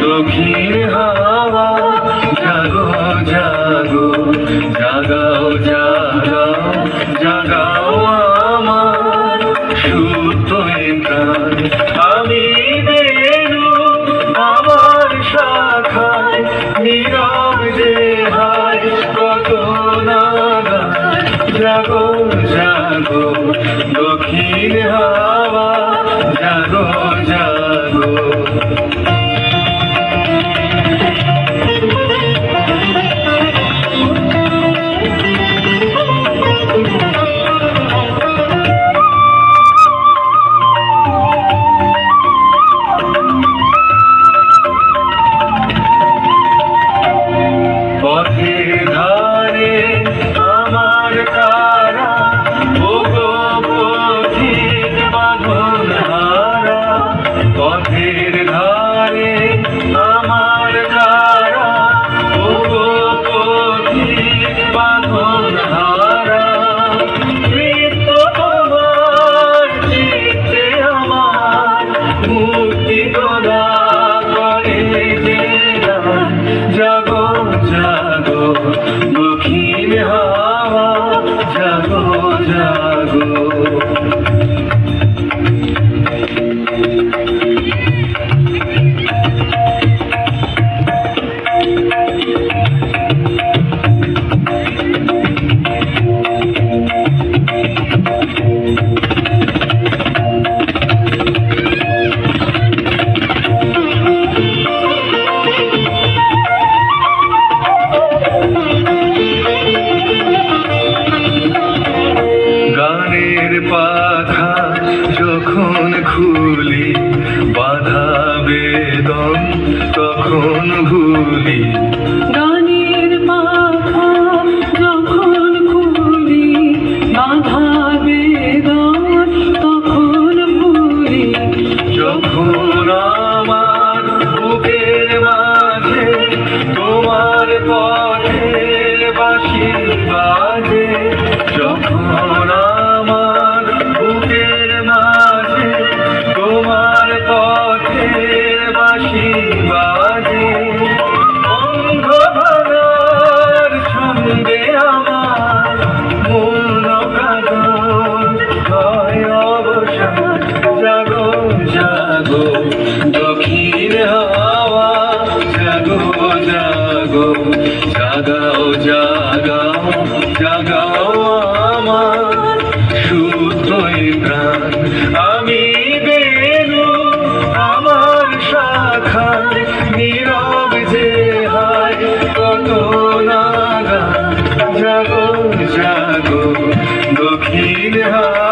দক্ষিণ হাওয়া জাগো জাগো জাগাও জাগাও জাগাও আমার সুপ্ত প্রাণ। আমি বেনু আমার শাখায় নীরব যে হায় কত নাগায় জাগো জাগো দক্ষিণ হাওয়া জাগো জাগো। পথের ধারে আমার কারা ওগো পথিক বাঁধন হারা। পথের ধারে আমার কারা ওগো পথিক বাঁধন হারা। নৃত্য তোমার চিত্তে আমার মুক্তি গোলা করে যে জাগো জাগো দক্ষিণ হাওয়া জাগো জাগো। গানের পাখা যখন খুলি বাধা বেদন তখন ভুলি। গানের পাখা যখন খুলি বাধা বেদন তখন ভুলি। যখন আমার বুকের মাঝে তোমার পথের বাঁশি বাজে। যখন আমার বুকের মাঝে তোমার পথের বাঁশি বাজে। অন্ধ ভাঙার ছন্দে আমার মন কাঁদন হয় অবসান। জাগো জাগো দক্ষিণ হাওয়া জাগো জাগো জাগাও জাগাও জাগাও আমার শুদ্ধ প্রাণ। আমি বেনু আমার শাখায় নীরব যে হায় কত নাগায় জাগো জাগো দক্ষিণ হাওয়া।